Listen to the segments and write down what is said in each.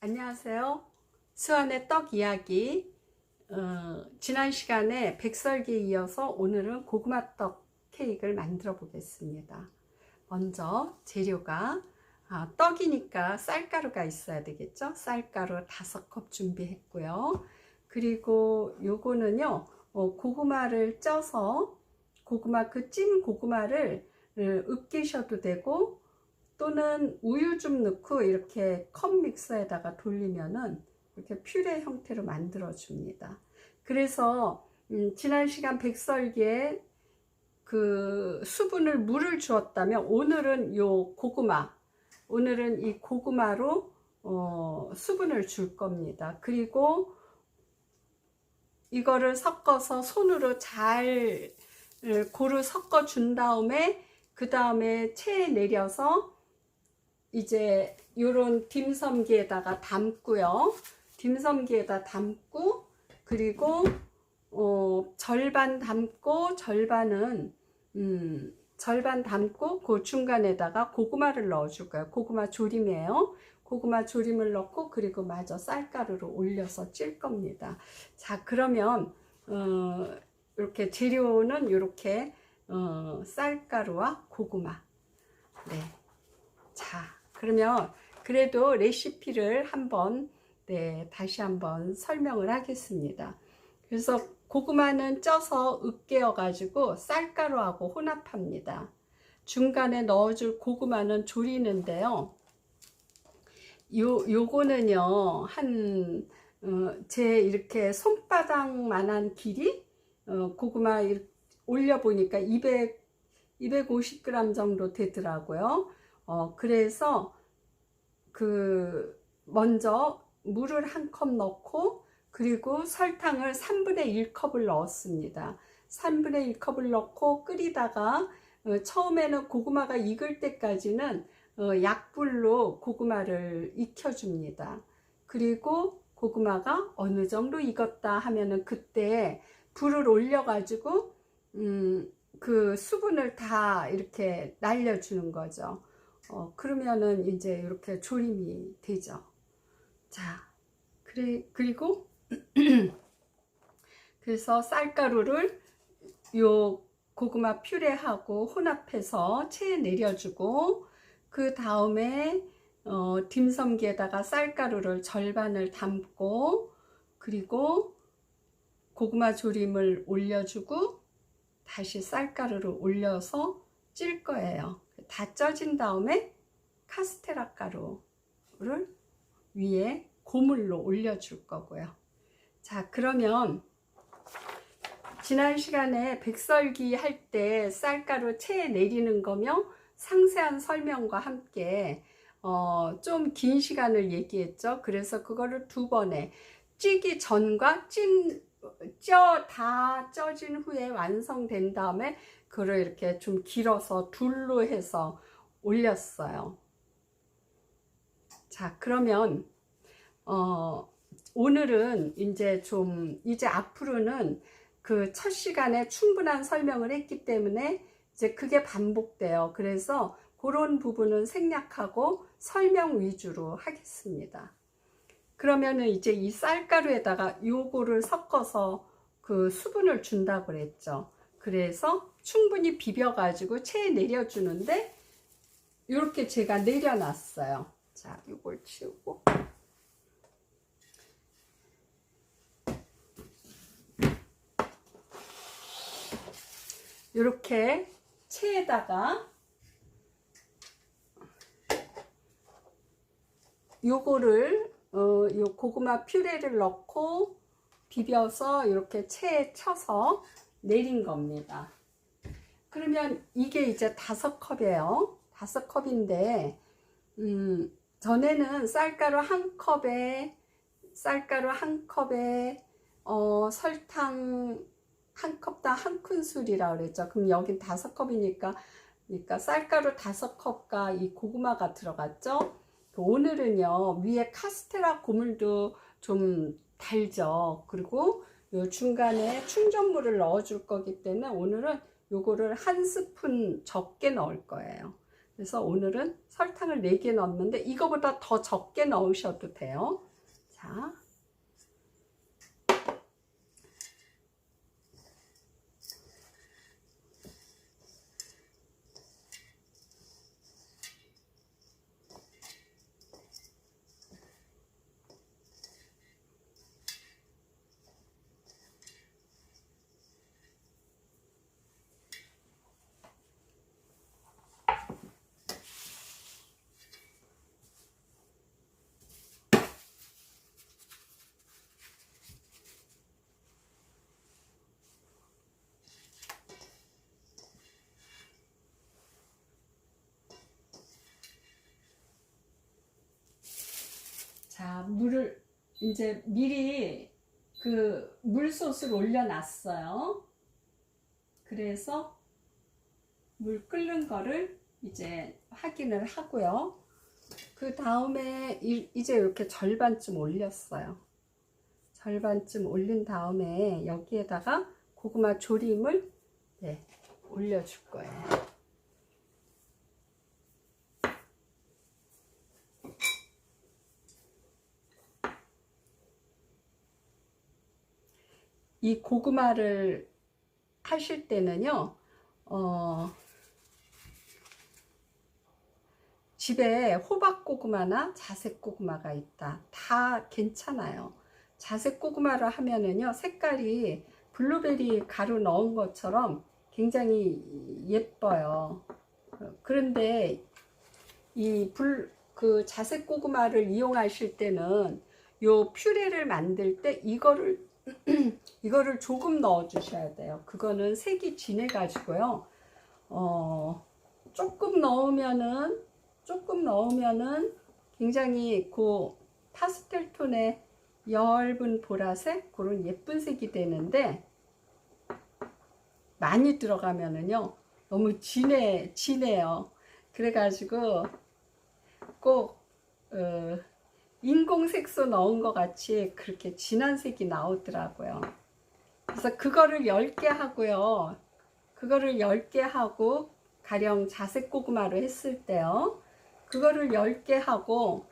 안녕하세요. 수원의 떡 이야기. 지난 시간에 백설기에 이어서 오늘은 고구마 떡 케이크를 만들어 보겠습니다. 먼저 재료가 떡이니까 쌀가루가 있어야 되겠죠. 쌀가루 5컵 준비했고요. 그리고 요거는요, 고구마를 쪄서 그 찐 고구마를 으깨셔도 되고, 또는 우유 좀 넣고 이렇게 컵 믹서에다가 돌리면은 이렇게 퓨레 형태로 만들어 줍니다. 그래서 지난 시간 백설기에 그 수분을 물을 주었다면 오늘은 오늘은 이 고구마로 수분을 줄 겁니다. 그리고 이거를 섞어서 손으로 잘 고루 섞어 준 다음에 그 다음에 체에 내려서 이제 요런 딤섬기에다가 담고요. 딤섬기에다 담고, 그리고 절반 담고 절반 담고 그 중간에다가 고구마를 넣어줄 거예요. 고구마 조림이에요. 고구마 조림을 넣고 그리고 마저 쌀가루를 올려서 찔 겁니다. 자, 그러면 이렇게 재료는 이렇게 쌀가루와 고구마. 네. 자, 그러면 그래도 레시피를 다시 한번 설명을 하겠습니다. 그래서 고구마는 쪄서 으깨어 가지고 쌀가루하고 혼합합니다. 중간에 넣어줄 고구마는 졸이는데요. 요거는요, 제 이렇게 손바닥만한 길이, 고구마 올려보니까 250g 정도 되더라고요. 그래서 먼저 물을 1컵 넣고, 그리고 설탕을 1/3 컵을 넣었습니다. 1/3 컵을 넣고 끓이다가 처음에는 고구마가 익을 때까지는 약불로 고구마를 익혀줍니다. 그리고 고구마가 어느 정도 익었다 하면은 그때 불을 올려가지고 그 수분을 다 이렇게 날려주는 거죠. 그러면은 이제 이렇게 조림이 되죠. 자, 그리고 그래서 쌀가루를 요 고구마 퓨레하고 혼합해서 체에 내려주고, 그 다음에 딤섬기에다가 쌀가루를 절반을 담고, 그리고 고구마 조림을 올려주고 다시 쌀가루를 올려서 찔 거예요. 다 쪄진 다음에 카스테라 가루를 위에 고물로 올려줄 거고요. 자, 그러면 지난 시간에 백설기 할 때 쌀가루 체에 내리는 거며 상세한 설명과 함께 좀 긴 시간을 얘기했죠. 그래서 그거를 2번에 찌기 전과 다 쪄진 후에 완성된 다음에 그걸 이렇게 좀 길어서 둘로 해서 올렸어요. 자, 그러면 오늘은 이제 앞으로는 그 첫 시간에 충분한 설명을 했기 때문에 이제 그게 반복돼요. 그래서 그런 부분은 생략하고 설명 위주로 하겠습니다. 그러면은 이제 이 쌀가루에다가 요거를 섞어서 그 수분을 준다고 그랬죠. 그래서 충분히 비벼가지고 체에 내려주는데, 이렇게 제가 내려놨어요. 자, 요걸 치우고. 이렇게 체에다가 요거를 요 고구마 퓨레를 넣고 비벼서 이렇게 체에 쳐서 내린 겁니다. 그러면 이게 이제 5컵이에요. 5컵인데 전에는 쌀가루 1컵에 설탕 1컵당 1큰술이라고 그랬죠. 그럼 여긴 5컵이니까 그러니까 쌀가루 5컵과 이 고구마가 들어갔죠. 오늘은요, 위에 카스테라 고물도 좀 달죠. 그리고 요 중간에 충전물을 넣어 줄 거기 때문에 오늘은 요거를 1스푼 적게 넣을 거예요. 그래서 오늘은 설탕을 4개 넣었는데 이거보다 더 적게 넣으셔도 돼요. 자, 물을 이제 미리 그 물솥을 올려놨어요. 그래서 물 끓는 거를 이제 확인을 하고요. 그 다음에 이제 이렇게 절반쯤 올렸어요. 절반쯤 올린 다음에 여기에다가 고구마 조림을 올려줄 거예요. 이 고구마를 하실 때는요, 집에 호박고구마나 자색고구마가 있다. 다 괜찮아요. 자색고구마를 하면은요, 색깔이 블루베리 가루 넣은 것처럼 굉장히 예뻐요. 그런데 그 자색고구마를 이용하실 때는 요 퓨레를 만들 때 이거를 이거를 넣어 주셔야 돼요. 그거는 색이 진해 가지고요. 조금 넣으면은 굉장히 그 파스텔 톤의 엷은 보라색 그런 예쁜 색이 되는데, 많이 들어가면은요 너무 진해요. 그래가지고 꼭 인공 색소 넣은 것 같이 그렇게 진한 색이 나오더라고요. 그래서 그거를 10개 하고요. 그거를 10개 하고 가령 자색 고구마로 했을 때요. 그거를 10개 하고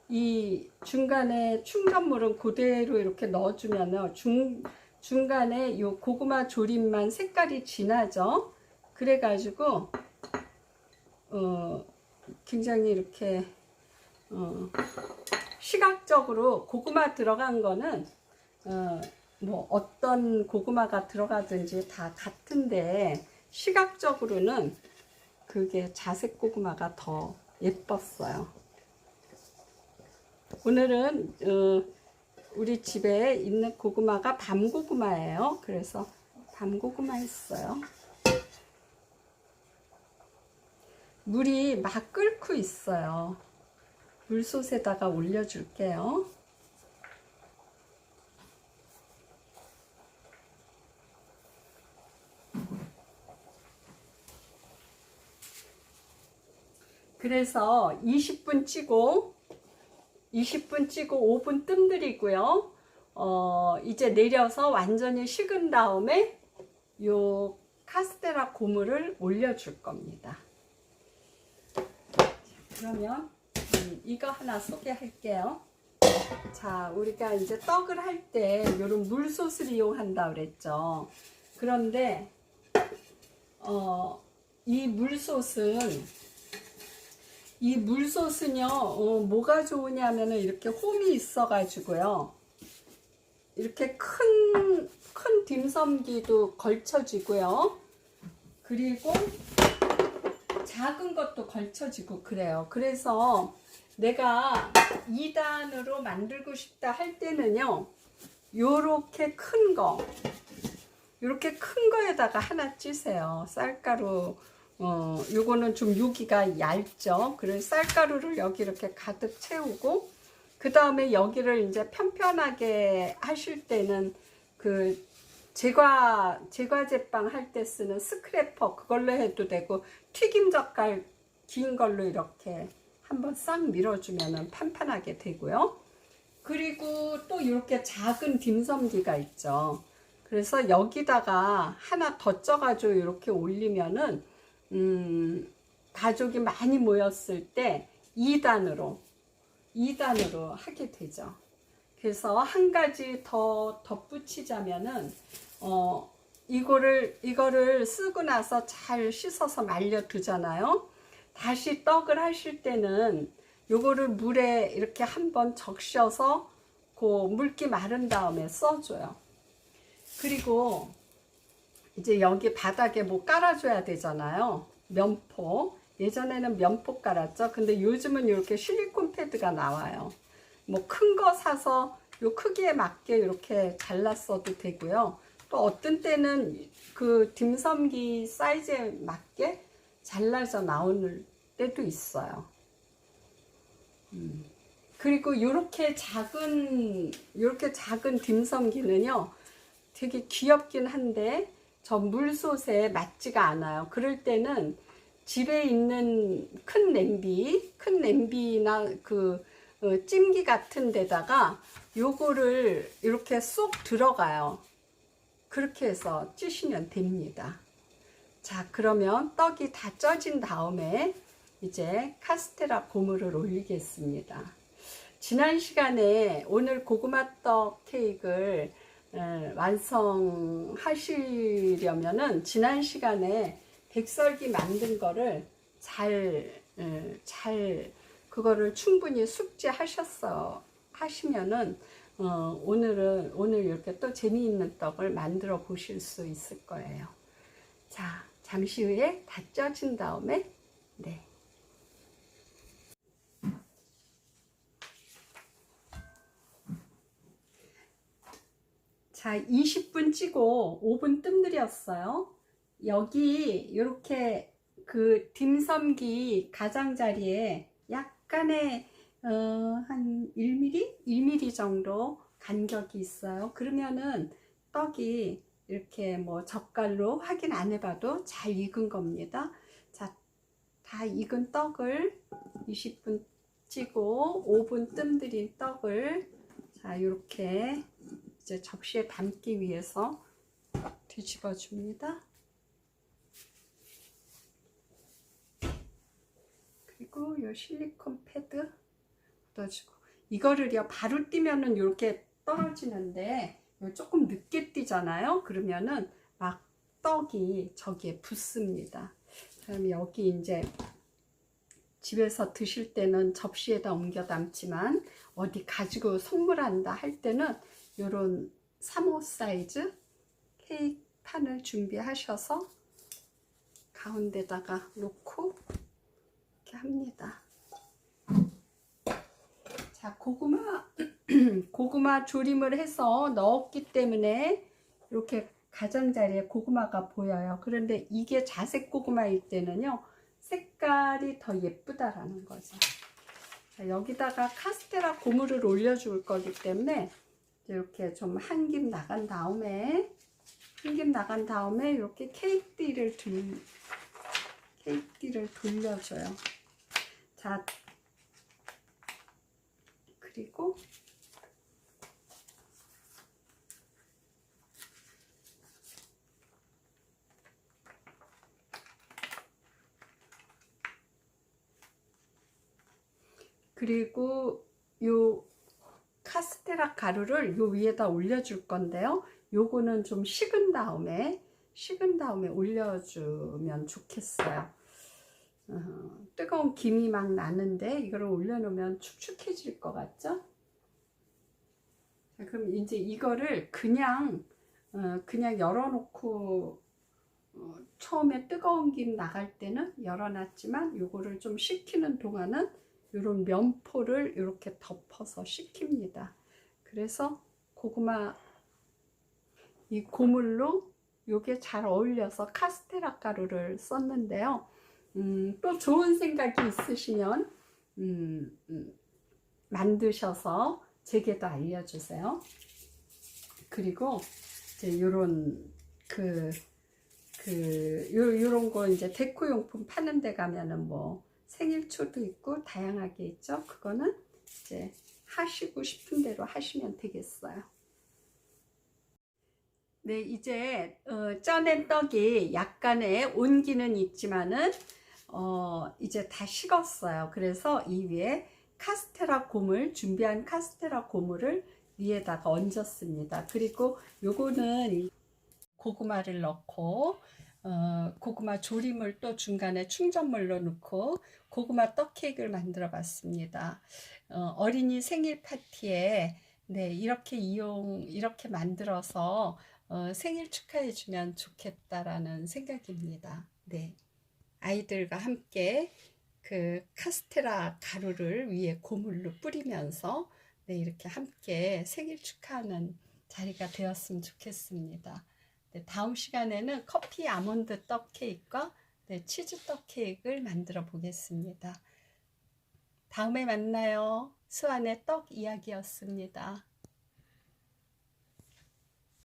이 중간에 충전물은 그대로 이렇게 넣어주면 중간에 요 고구마 조림만 색깔이 진하죠. 그래가지고 굉장히 이렇게 시각적으로 고구마 들어간 거는 뭐 어떤 고구마가 들어가든지 다 같은데 시각적으로는 그게 자색 고구마가 더 예뻤어요. 오늘은 우리 집에 있는 고구마가 밤고구마예요. 그래서 밤고구마 했어요. 물이 막 끓고 있어요. 물솥에다가 올려줄게요. 그래서 20분 찌고 5분 뜸 들이고요. 이제 내려서 완전히 식은 다음에 요 카스테라 고무를 올려줄 겁니다. 그러면 이거 하나 소개할게요. 자, 우리가 이제 떡을 할 때 이런 물솥을 이용한다 그랬죠. 그런데 이 물솥은요 뭐가 좋으냐면은 이렇게 홈이 있어 가지고요, 이렇게 큰 딤섬기도 걸쳐지고요, 그리고 작은 것도 걸쳐지고 그래요. 그래서 내가 2단으로 만들고 싶다 할 때는요, 요렇게 큰 거에다가 하나 찌세요. 쌀가루, 요거는 좀 여기가 얇죠. 그래서 쌀가루를 여기 이렇게 가득 채우고, 그 다음에 여기를 이제 편편하게 하실 때는 그 제과 제빵 할 때 쓰는 스크래퍼 그걸로 해도 되고, 튀김 젓갈 긴 걸로 이렇게 한번 싹 밀어주면 판판하게 되고요. 그리고 또 이렇게 작은 딤섬기가 있죠. 그래서 여기다가 하나 더 쪄가지고 이렇게 올리면은 가족이 많이 모였을 때 2단으로 하게 되죠. 그래서 한 가지 더 덧붙이자면은 이거를 쓰고 나서 잘 씻어서 말려 두잖아요. 다시 떡을 하실 때는 요거를 물에 이렇게 한번 적셔서 그 물기 마른 다음에 써줘요. 그리고 이제 여기 바닥에 뭐 깔아줘야 되잖아요. 면포. 예전에는 면포 깔았죠. 근데 요즘은 이렇게 실리콘 패드가 나와요. 뭐 큰 거 사서 요 크기에 맞게 이렇게 잘랐어도 되고요. 또 어떤 때는 그 딤섬기 사이즈에 맞게 잘라져 나오는 때도 있어요. 그리고 이렇게 작은 딤섬기는요 되게 귀엽긴 한데 저 물솥에 맞지가 않아요. 그럴 때는 집에 있는 큰 냄비나 그 찜기 같은 데다가 요거를 이렇게 쏙 들어가요. 그렇게 해서 찌시면 됩니다. 자, 그러면 떡이 다 쪄진 다음에 이제 카스테라 고무를 올리겠습니다. 지난 시간에 오늘 고구마떡 케이크를 완성하시려면은 지난 시간에 백설기 만든 거를 잘 그거를 충분히 하시면은 오늘 이렇게 또 재미있는 떡을 만들어 보실 수 있을 거예요. 자, 잠시 후에 다 쪄진 다음에 네. 자, 20분 찌고 5분 뜸 들였어요. 여기 이렇게 그 딤섬기 가장자리에 약간의 한 1mm? 1mm 정도 간격이 있어요. 그러면은 떡이 이렇게 뭐 젓갈로 확인 안 해봐도 잘 익은 겁니다. 자, 다 익은 떡을 20분 찌고 5분 뜸 들인 떡을 자, 이렇게 이제 접시에 담기 위해서 뒤집어 줍니다. 그리고 이 실리콘 패드 묻어주고 이거를요 바로 띄면은 이렇게 떨어지는데 조금 늦게 띄잖아요. 그러면은 막 떡이 저기에 붙습니다. 그럼 여기 이제 집에서 드실 때는 접시에다 옮겨 담지만 어디 가지고 선물한다 할 때는 요런 3호 사이즈 케이크 판을 준비하셔서 가운데다가 놓고 이렇게 합니다. 자, 고구마 조림을 해서 넣었기 때문에 이렇게 가장자리에 고구마가 보여요. 그런데 이게 자색 고구마일 때는요 색깔이 더 예쁘다라는 거죠. 자, 여기다가 카스테라 고무를 올려줄 거기 때문에 이렇게 좀 한 김 나간 다음에 이렇게 케이크띠를 돌려줘요. 자, 그리고 요 카스테라 가루를 요 위에다 올려줄 건데요. 요거는 좀 식은 다음에 올려주면 좋겠어요. 뜨거운 김이 막 나는데 이거를 올려놓으면 축축해질 것 같죠? 자, 그럼 이제 이거를 그냥 열어놓고 처음에 뜨거운 김 나갈 때는 열어놨지만 요거를 좀 식히는 동안은 이런 면포를 이렇게 덮어서 식힙니다. 그래서 이 고물로 요게 잘 어울려서 카스테라 가루를 썼는데요. 또 좋은 생각이 있으시면 만드셔서 제게도 알려주세요. 그리고 이제 요런 요런 거 이제 데코용품 파는 데 가면은 뭐 생일초도 있고 다양하게 있죠. 그거는 이제 하시고 싶은 대로 하시면 되겠어요. 네, 이제 쪄낸 떡이 약간의 온기는 있지만은 이제 다 식었어요. 그래서 이 위에 카스테라 고물, 준비한 카스테라 고물을 위에다가 얹었습니다. 그리고 요거는 고구마를 넣고 고구마 조림을 또 중간에 충전물로 넣고 고구마 떡 케이크를 만들어 봤습니다. 어린이 생일 파티에 네, 이렇게 만들어서 생일 축하해 주면 좋겠다라는 생각입니다. 네. 아이들과 함께 그 카스테라 가루를 위에 고물로 뿌리면서 네, 이렇게 함께 생일 축하하는 자리가 되었으면 좋겠습니다. 네, 다음 시간에는 커피 아몬드 떡 케이크와 네, 치즈 떡 케이크를 만들어 보겠습니다. 다음에 만나요. 수완의 떡 이야기였습니다.